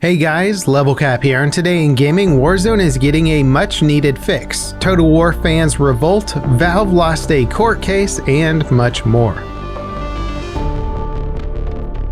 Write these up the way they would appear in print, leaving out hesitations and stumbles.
Hey guys, Level Cap here, and today in gaming, Warzone is getting a much needed fix. Total War fans revolt, Valve lost a court case, and much more.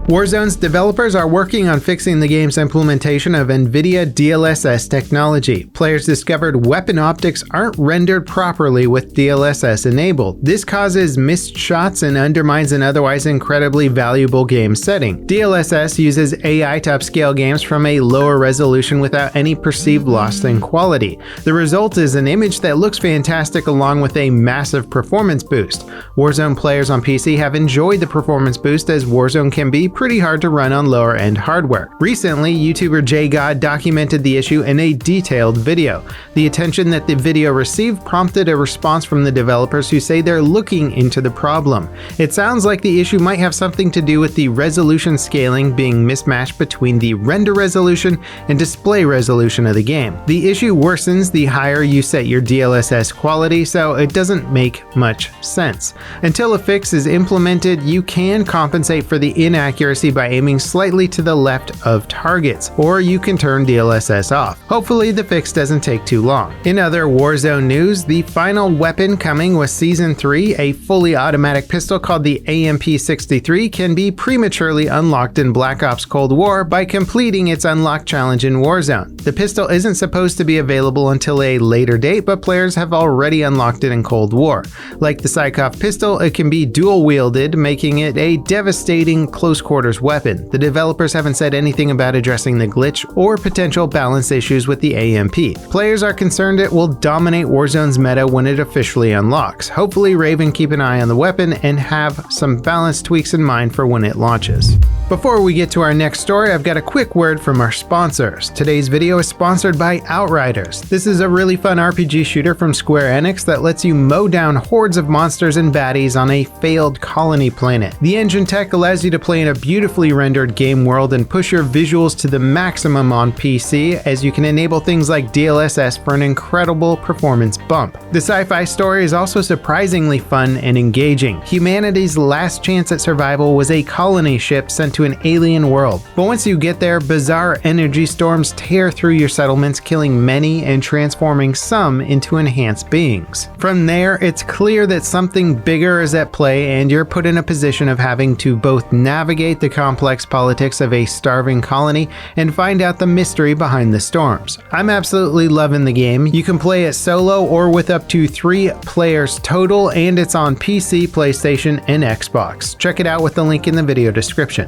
Warzone's developers are working on fixing the game's implementation of NVIDIA DLSS technology. Players discovered weapon optics aren't rendered properly with DLSS enabled. This causes missed shots and undermines an otherwise incredibly valuable game setting. DLSS uses AI to upscale games from a lower resolution without any perceived loss in quality. The result is an image that looks fantastic along with a massive performance boost. Warzone players on PC have enjoyed the performance boost as Warzone can be pretty hard to run on lower end hardware. Recently, YouTuber JGod documented the issue in a detailed video. The attention that the video received prompted a response from the developers who say they're looking into the problem. It sounds like the issue might have something to do with the resolution scaling being mismatched between the render resolution and display resolution of the game. The issue worsens the higher you set your DLSS quality, so it doesn't make much sense. Until a fix is implemented, you can compensate for the inaccuracy by aiming slightly to the left of targets, or you can turn DLSS off. Hopefully the fix doesn't take too long. In other Warzone news, the final weapon coming with Season 3, a fully automatic pistol called the AMP-63, can be prematurely unlocked in Black Ops Cold War by completing its unlock challenge in Warzone. The pistol isn't supposed to be available until a later date, but players have already unlocked it in Cold War. Like the Psychov pistol, it can be dual-wielded, making it a devastating close-quarters weapon. The developers haven't said anything about addressing the glitch or potential balance issues with the AMP. Players are concerned it will dominate Warzone's meta when it officially unlocks. Hopefully Raven keep an eye on the weapon and have some balance tweaks in mind for when it launches. Before we get to our next story, I've got a quick word from our sponsors. Today's video is sponsored by Outriders. This is a really fun RPG shooter from Square Enix that lets you mow down hordes of monsters and baddies on a failed colony planet. The engine tech allows you to play in a beautifully rendered game world and push your visuals to the maximum on PC, as you can enable things like DLSS for an incredible performance bump. The sci-fi story is also surprisingly fun and engaging. Humanity's last chance at survival was a colony ship sent to an alien world. But once you get there, bizarre energy storms tear through your settlements, killing many and transforming some into enhanced beings. From there, it's clear that something bigger is at play, and you're put in a position of having to both navigate the complex politics of a starving colony and find out the mystery behind the storms. I'm absolutely loving the game. You can play it solo or with up to 3 players total, and it's on PC, PlayStation, and Xbox. Check it out with the link in the video description.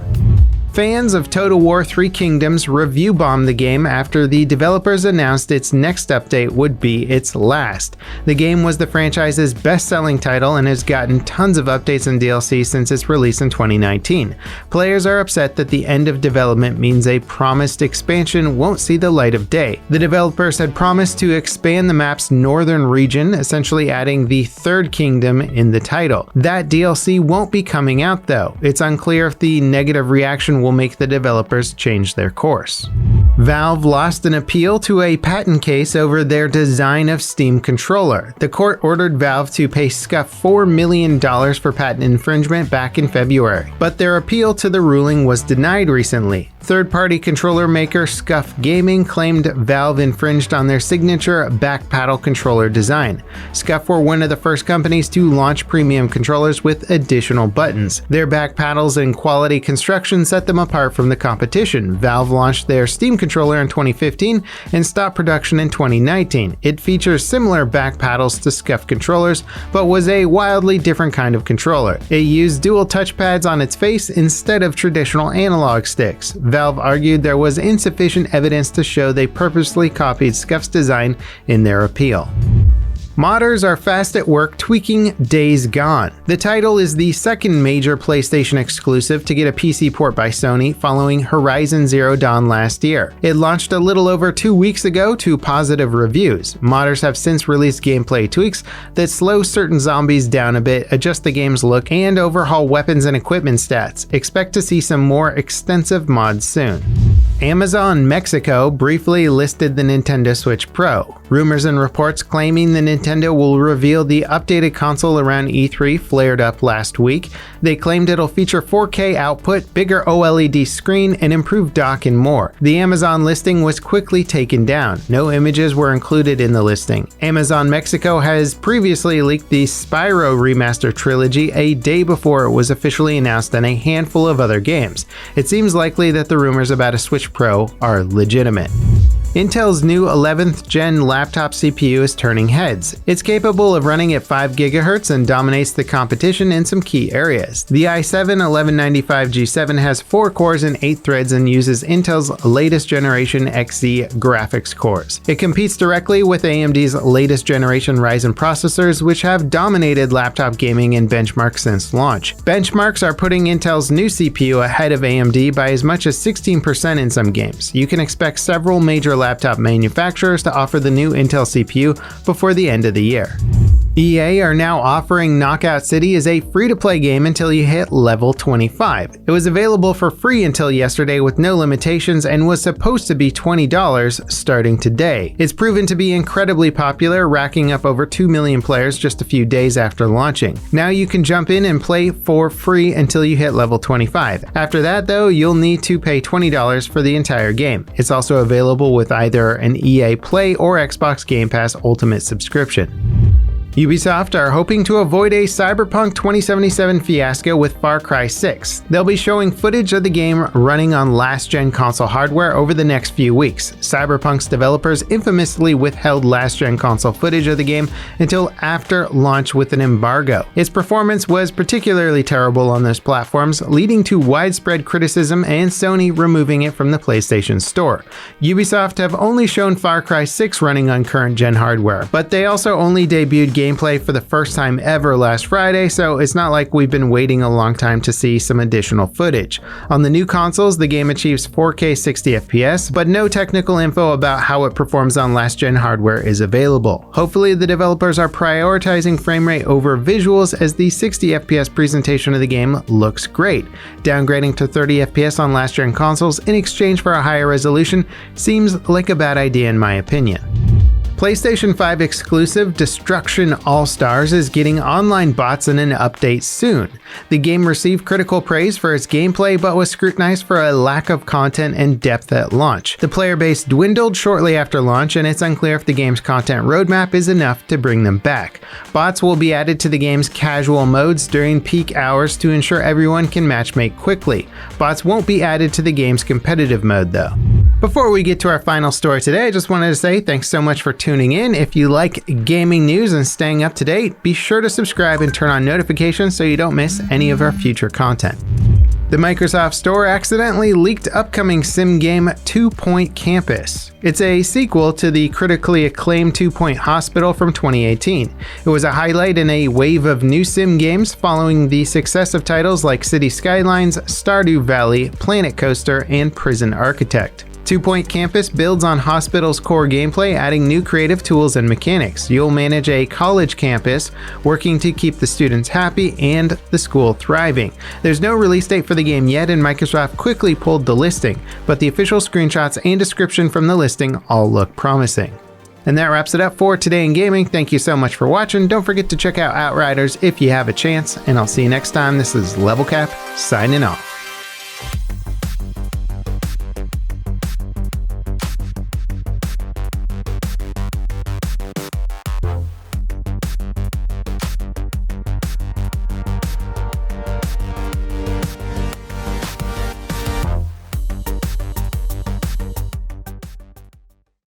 Fans of Total War 3 Kingdoms review bombed the game after the developers announced its next update would be its last. The game was the franchise's best-selling title and has gotten tons of updates and DLC since its release in 2019. Players are upset that the end of development means a promised expansion won't see the light of day. The developers had promised to expand the map's northern region, essentially adding the third kingdom in the title. That DLC won't be coming out though. It's unclear if the negative reaction will make the developers change their course. Valve lost an appeal to a patent case over their design of Steam controller. The court ordered Valve to pay Scuf $4 million for patent infringement back in February, but their appeal to the ruling was denied recently. Third-party controller maker Scuf Gaming claimed Valve infringed on their signature back paddle controller design. Scuf were one of the first companies to launch premium controllers with additional buttons. Their back paddles and quality construction set them apart from the competition. Valve launched their Steam controller in 2015 and stopped production in 2019. It features similar back paddles to Scuf controllers, but was a wildly different kind of controller. It used dual touchpads on its face instead of traditional analog sticks. Valve argued there was insufficient evidence to show they purposely copied Scuf's design in their appeal. Modders are fast at work tweaking Days Gone. The title is the second major PlayStation exclusive to get a PC port by Sony following Horizon Zero Dawn last year. It launched a little over 2 weeks ago to positive reviews. Modders have since released gameplay tweaks that slow certain zombies down a bit, adjust the game's look, and overhaul weapons and equipment stats. Expect to see some more extensive mods soon. Amazon Mexico briefly listed the Nintendo Switch Pro. Rumors and reports claiming the Nintendo will reveal the updated console around E3 flared up last week. They claimed it'll feature 4K output, bigger OLED screen, and improved dock and more. The Amazon listing was quickly taken down. No images were included in the listing. Amazon Mexico has previously leaked the Spyro Remaster trilogy a day before it was officially announced and a handful of other games. It seems likely that the rumors about a Switch Pro are legitimate. Intel's new 11th gen laptop CPU is turning heads. It's capable of running at 5 GHz and dominates the competition in some key areas. The i7-1195G7 has 4 cores and 8 threads and uses Intel's latest generation Xe graphics cores. It competes directly with AMD's latest generation Ryzen processors, which have dominated laptop gaming in benchmarks since launch. Benchmarks are putting Intel's new CPU ahead of AMD by as much as 16% in some games. You can expect several major laptop manufacturers to offer the new Intel CPU before the end of the year. EA are now offering Knockout City as a free-to-play game until you hit level 25. It was available for free until yesterday with no limitations and was supposed to be $20 starting today. It's proven to be incredibly popular, racking up over 2 million players just a few days after launching. Now you can jump in and play for free until you hit level 25. After that though, you'll need to pay $20 for the entire game. It's also available with either an EA Play or Xbox Game Pass Ultimate subscription. Ubisoft are hoping to avoid a Cyberpunk 2077 fiasco with Far Cry 6. They'll be showing footage of the game running on last-gen console hardware over the next few weeks. Cyberpunk's developers infamously withheld last-gen console footage of the game until after launch with an embargo. Its performance was particularly terrible on those platforms, leading to widespread criticism and Sony removing it from the PlayStation Store. Ubisoft have only shown Far Cry 6 running on current-gen hardware, but they also only debuted gameplay for the first time ever last Friday, so it's not like we've been waiting a long time to see some additional footage. On the new consoles, the game achieves 4K 60 FPS, but no technical info about how it performs on last-gen hardware is available. Hopefully, the developers are prioritizing frame rate over visuals, as the 60 FPS presentation of the game looks great. Downgrading to 30 FPS on last-gen consoles in exchange for a higher resolution seems like a bad idea in my opinion. PlayStation 5 exclusive Destruction AllStars is getting online bots in an update soon. The game received critical praise for its gameplay, but was scrutinized for a lack of content and depth at launch. The player base dwindled shortly after launch, and it's unclear if the game's content roadmap is enough to bring them back. Bots will be added to the game's casual modes during peak hours to ensure everyone can matchmake quickly. Bots won't be added to the game's competitive mode though. Before we get to our final story today, I just wanted to say thanks so much for tuning in. If you like gaming news and staying up to date, be sure to subscribe and turn on notifications so you don't miss any of our future content. The Microsoft Store accidentally leaked upcoming sim game 2 Point Campus. It's a sequel to the critically acclaimed 2 Point Hospital from 2018. It was a highlight in a wave of new sim games following the success of titles like City Skylines, Stardew Valley, Planet Coaster, and Prison Architect. 2 Point Campus builds on Hospital's core gameplay, adding new creative tools and mechanics. You'll manage a college campus, working to keep the students happy and the school thriving. There's no release date for the game yet, and Microsoft quickly pulled the listing, but the official screenshots and description from the listing all look promising. And that wraps it up for Today in Gaming. Thank you so much for watching. Don't forget to check out Outriders if you have a chance, and I'll see you next time. This is Level Cap, signing off.